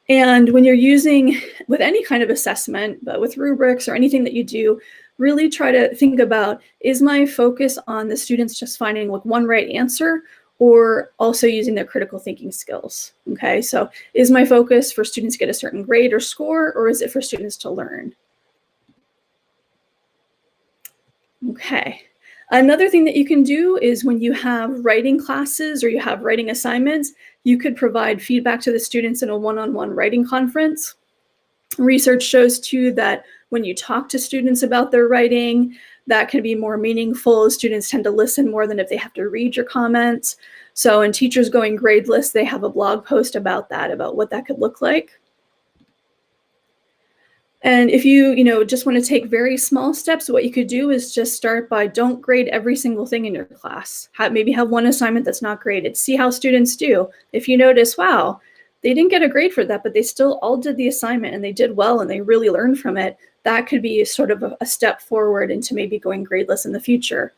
And when you're using, with any kind of assessment, but with rubrics or anything that you do, really try to think about, is my focus on the students just finding like one right answer or also using their critical thinking skills? Okay, so is my focus for students to get a certain grade or score, or is it for students to learn? Okay. Another thing that you can do is when you have writing classes or you have writing assignments, you could provide feedback to the students in a one-on-one writing conference. Research shows too that when you talk to students about their writing, that can be more meaningful. Students tend to listen more than if they have to read your comments. So in Teachers Going Gradeless, they have a blog post about that, about what that could look like. And if you just want to take very small steps, what you could do is just start by don't grade every single thing in your class. Maybe have one assignment that's not graded. See how students do. If you notice, wow, they didn't get a grade for that, but they still all did the assignment and they did well and they really learned from it, that could be sort of a step forward into maybe going gradeless in the future.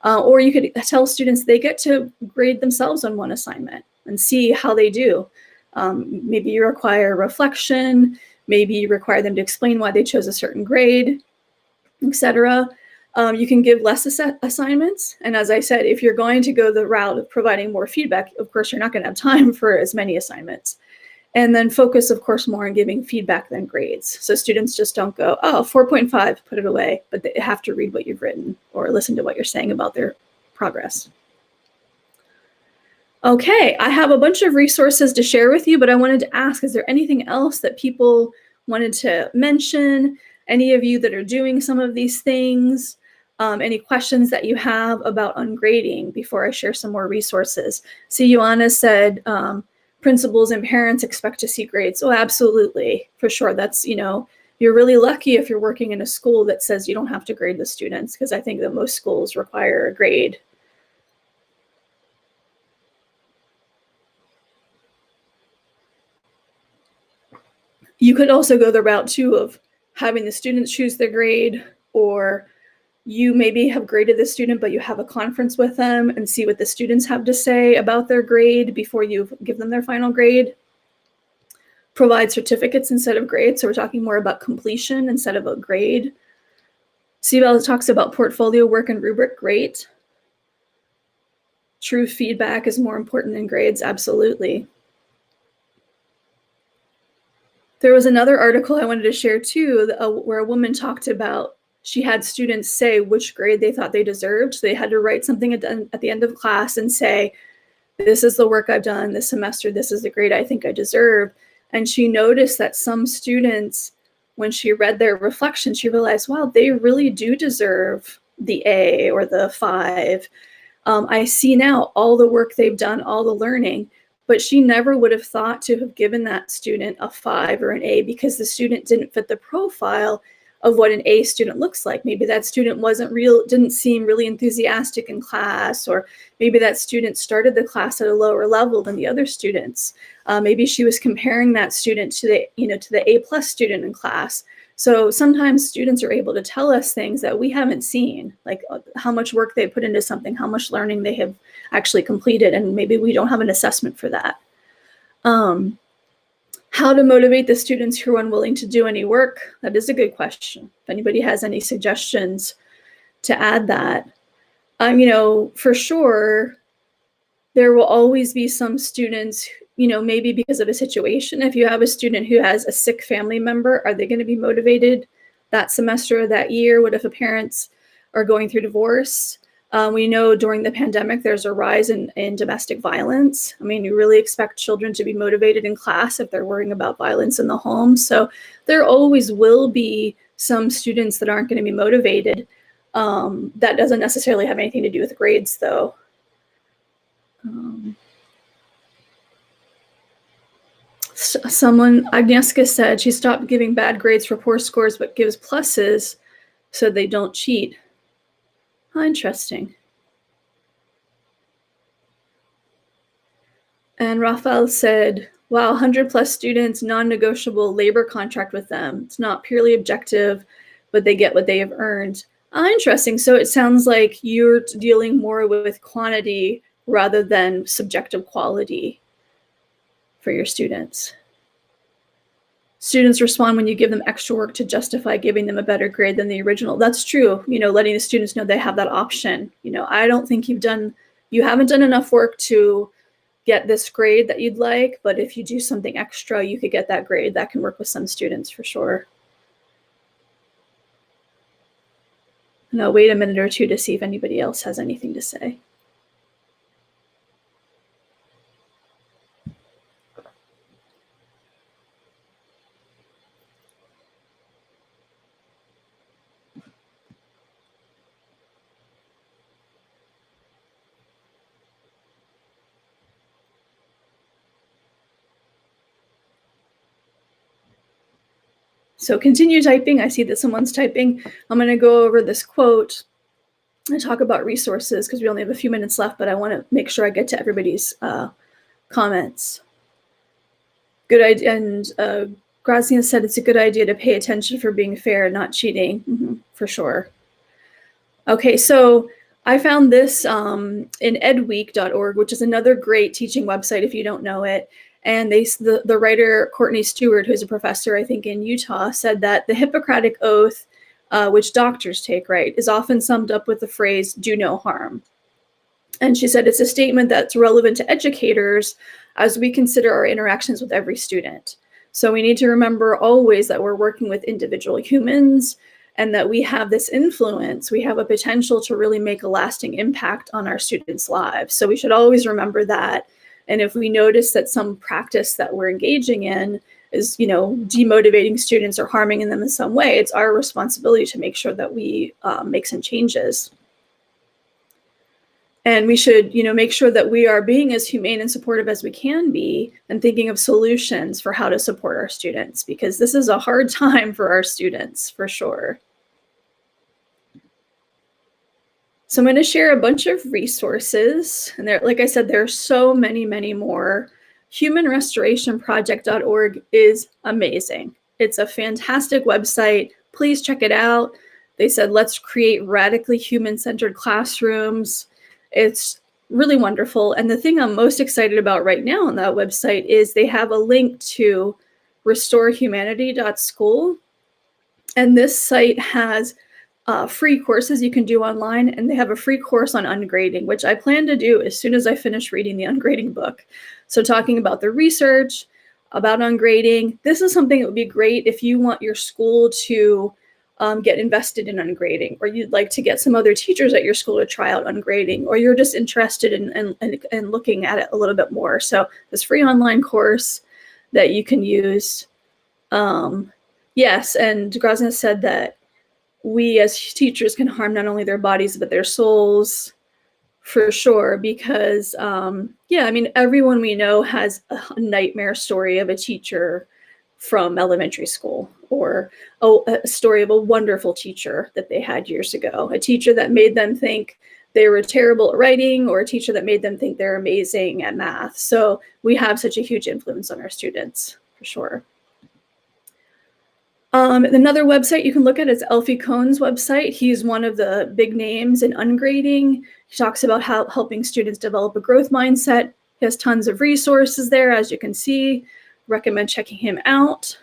Or you could tell students they get to grade themselves on one assignment and see how they do. Maybe you require reflection, maybe you require them to explain why they chose a certain grade, etc. You can give less assignments. And as I said, if you're going to go the route of providing more feedback, of course, you're not going to have time for as many assignments. And then focus, of course, more on giving feedback than grades. So students just don't go, oh, 4.5, put it away, but they have to read what you've written or listen to what you're saying about their progress. Okay, I have a bunch of resources to share with you, but I wanted to ask, is there anything else that people wanted to mention? Any of you that are doing some of these things? Any questions that you have about ungrading before I share some more resources? See, Ioana said, principals and parents expect to see grades. Oh, absolutely, for sure. That's, you're really lucky if you're working in a school that says you don't have to grade the students, because I think that most schools require a grade. You could also go the route too of having the students choose their grade, or you maybe have graded the student, but you have a conference with them and see what the students have to say about their grade before you give them their final grade. Provide certificates instead of grades. So we're talking more about completion instead of a grade. Sibel talks about portfolio work and rubric. Great. True feedback is more important than grades. Absolutely. There was another article I wanted to share too, where a woman talked about she had students say which grade they thought they deserved. So they had to write something at the end of class and say, this is the work I've done this semester. This is the grade I think I deserve. And she noticed that some students, when she read their reflection, she realized, wow, they really do deserve the A or the 5. I see now all the work they've done, all the learning, but she never would have thought to have given that student a 5 or an A because the student didn't fit the profile of what an A student looks like. Maybe that student didn't seem really enthusiastic in class, or maybe that student started the class at a lower level than the other students. Maybe she was comparing that student to the A+ student in class. So sometimes students are able to tell us things that we haven't seen, like how much work they put into something, how much learning they have actually completed, and maybe we don't have an assessment for that. How to motivate the students who are unwilling to do any work? That is a good question. If anybody has any suggestions to add that. For sure, there will always be some students, maybe because of a situation. If you have a student who has a sick family member, are they going to be motivated that semester or that year? What if the parents are going through divorce? We know during the pandemic, there's a rise in domestic violence. I mean, you really expect children to be motivated in class if they're worrying about violence in the home. So there always will be some students that aren't going to be motivated. That doesn't necessarily have anything to do with grades, though. Agnieszka said she stopped giving bad grades for poor scores, but gives pluses so they don't cheat. Oh, interesting. And Rafael said, wow, 100+ students, non-negotiable labor contract with them. It's not purely objective, but they get what they have earned. Interesting. So it sounds like you're dealing more with quantity rather than subjective quality for your students. Students respond when you give them extra work to justify giving them a better grade than the original. That's true. Letting the students know they have that option. I don't think you haven't done enough work to get this grade that you'd like, but if you do something extra, you could get that grade. That can work with some students for sure. And I'll wait a minute or two to see if anybody else has anything to say. So continue typing. I see that someone's typing. I'm going to go over this quote and talk about resources because we only have a few minutes left, but I want to make sure I get to everybody's comments. Good idea. And Grazian said it's a good idea to pay attention for being fair and not cheating. For sure. Okay, so I found this in edweek.org, which is another great teaching website if you don't know it. And the writer Courtney Stewart, who's a professor, I think, in Utah, said that the Hippocratic Oath, which doctors take, right, is often summed up with the phrase, do no harm. And she said it's a statement that's relevant to educators as we consider our interactions with every student. So we need to remember always that we're working with individual humans and that we have this influence. We have a potential to really make a lasting impact on our students' lives. So we should always remember that. And if we notice that some practice that we're engaging in is, demotivating students or harming them in some way, it's our responsibility to make sure that we make some changes. And we should, make sure that we are being as humane and supportive as we can be and thinking of solutions for how to support our students, because this is a hard time for our students, for sure. So I'm going to share a bunch of resources. And there, like I said, there are so many, many more. HumanRestorationProject.org is amazing. It's a fantastic website. Please check it out. They said, let's create radically human-centered classrooms. It's really wonderful. And the thing I'm most excited about right now on that website is they have a link to restorehumanity.school. And this site has free courses you can do online. And they have a free course on ungrading, which I plan to do as soon as I finish reading the ungrading book. So talking about the research, about ungrading, this is something that would be great if you want your school to get invested in ungrading, or you'd like to get some other teachers at your school to try out ungrading, or you're just interested in looking at it a little bit more. So this free online course that you can use. Yes, and Grozna said that we as teachers can harm not only their bodies, but their souls, for sure, because, everyone we know has a nightmare story of a teacher from elementary school, or a story of a wonderful teacher that they had years ago, a teacher that made them think they were terrible at writing, or a teacher that made them think they're amazing at math. So we have such a huge influence on our students, for sure. Another website you can look at is Elfie Cohn's website. He's one of the big names in ungrading. He talks about how helping students develop a growth mindset. He has tons of resources there, as you can see. Recommend checking him out.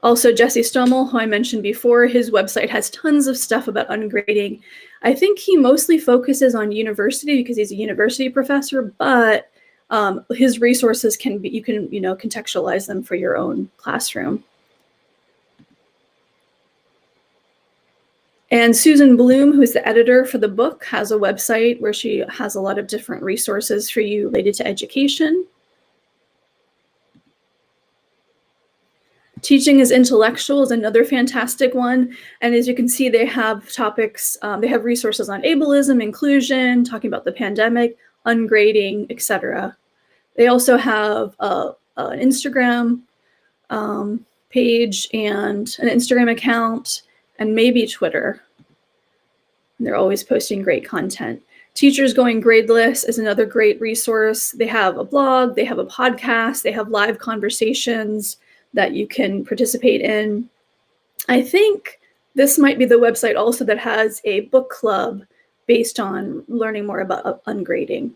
Also, Jesse Stommel, who I mentioned before, his website has tons of stuff about ungrading. I think he mostly focuses on university because he's a university professor, but his resources can be, you can contextualize them for your own classroom. And Susan Bloom, who's the editor for the book, has a website where she has a lot of different resources for you related to education. Teaching is Intellectual is another fantastic one. And as you can see, they have topics, they have resources on ableism, inclusion, talking about the pandemic, ungrading, etc. They also have an Instagram page and an Instagram account, and maybe Twitter. And they're always posting great content. Teachers Going Gradeless is another great resource. They have a blog, they have a podcast, they have live conversations that you can participate in. I think this might be the website also that has a book club based on learning more about ungrading.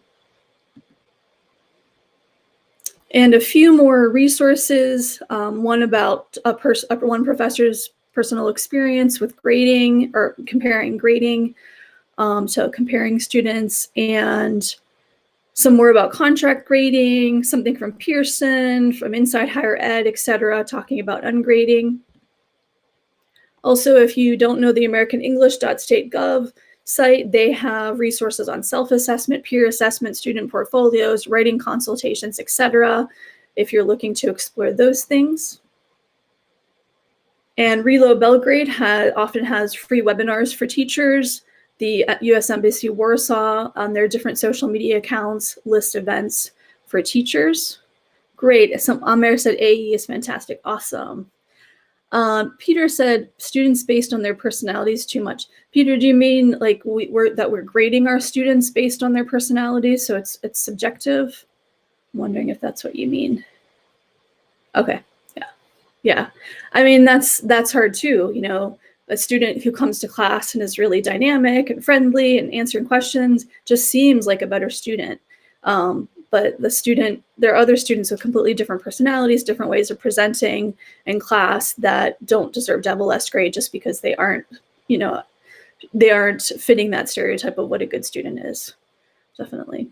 And a few more resources, one about one professor's personal experience with grading, or comparing grading, so comparing students, and some more about contract grading, something from Pearson, from Inside Higher Ed, etc., talking about ungrading. Also, if you don't know the AmericanEnglish.state.gov site, they have resources on self-assessment, peer assessment, student portfolios, writing consultations, etc., if you're looking to explore those things. And Reload Belgrade often has free webinars for teachers. The U.S. Embassy Warsaw, on their different social media accounts, list events for teachers. Great. Amer said AE is fantastic. Awesome. Peter said students based on their personalities too much. Peter, do you mean like we're grading our students based on their personalities, so it's subjective? I'm wondering if that's what you mean. Okay. Yeah. I mean, that's hard too. You know, a student who comes to class and is really dynamic and friendly and answering questions just seems like a better student. But there are other students with completely different personalities, different ways of presenting in class that don't deserve to have a less grade just because they aren't fitting that stereotype of what a good student is. Definitely.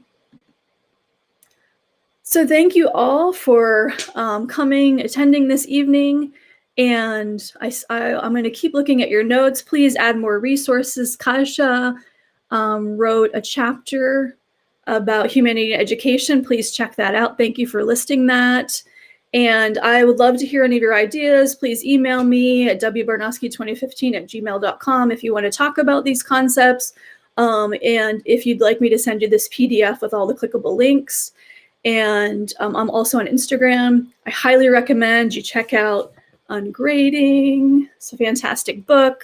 So thank you all for attending this evening. And I'm going to keep looking at your notes. Please add more resources. Kasia wrote a chapter about humanity and education. Please check that out. Thank you for listing that. And I would love to hear any of your ideas. Please email me at wbarnowski2015@gmail.com if you want to talk about these concepts. And if you'd like me to send you this PDF with all the clickable links. And I'm also on Instagram. I highly recommend you check out Ungrading. It's a fantastic book,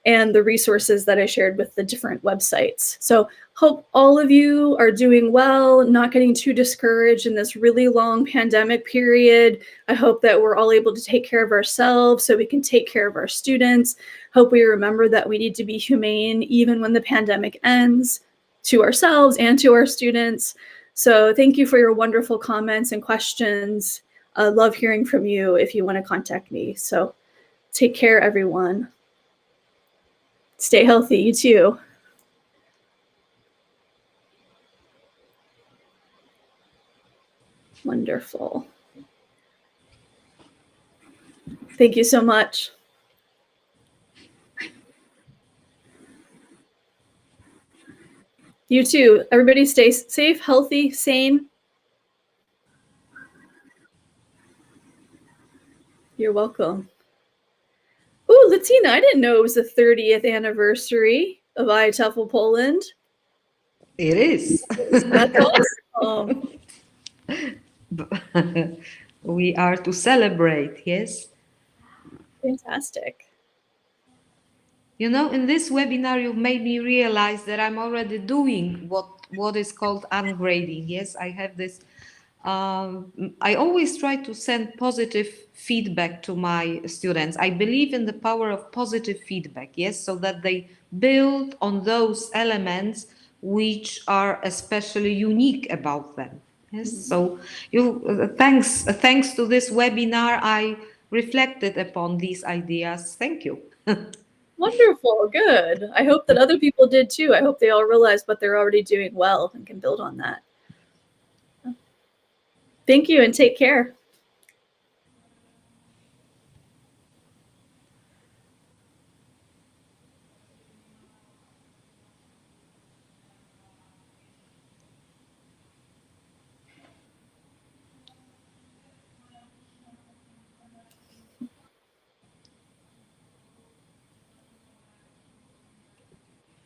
and the resources that I shared with the different websites. So hope all of you are doing well, not getting too discouraged in this really long pandemic period. I hope that we're all able to take care of ourselves so we can take care of our students. Hope we remember that we need to be humane even when the pandemic ends, to ourselves and to our students. So thank you for your wonderful comments and questions. I love hearing from you if you want to contact me. So take care, everyone. Stay healthy, you too. Wonderful. Thank you so much. You too. Everybody stay safe, healthy, sane. You're welcome. Ooh, Latina, I didn't know it was the 30th anniversary of ITEFL Poland.
It is.
That's awesome.
We are to celebrate, yes?
Fantastic.
You know, in this webinar, you've made me realize that I'm already doing what is called ungrading. Yes, I have this. I always try to send positive feedback to my students. I believe in the power of positive feedback, yes, so that they build on those elements which are especially unique about them. Yes, so thanks to this webinar, I reflected upon these ideas. Thank you.
Wonderful, good. I hope that other people did too. I hope they all realize what they're already doing well and can build on that. Thank you and take care.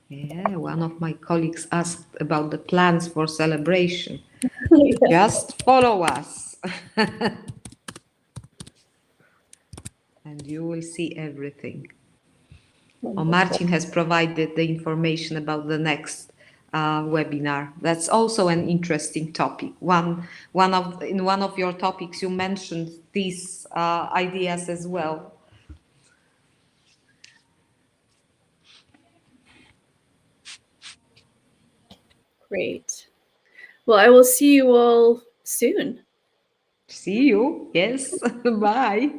Yeah, one of my colleagues asked about the plans for celebration.
Yeah.
Just follow us. And you will see everything. Marcin has provided the information about the next webinar. That's also an interesting topic. In one of your topics, you mentioned these ideas as well.
Great. Well, I will see you all soon.
See you. Yes. Bye.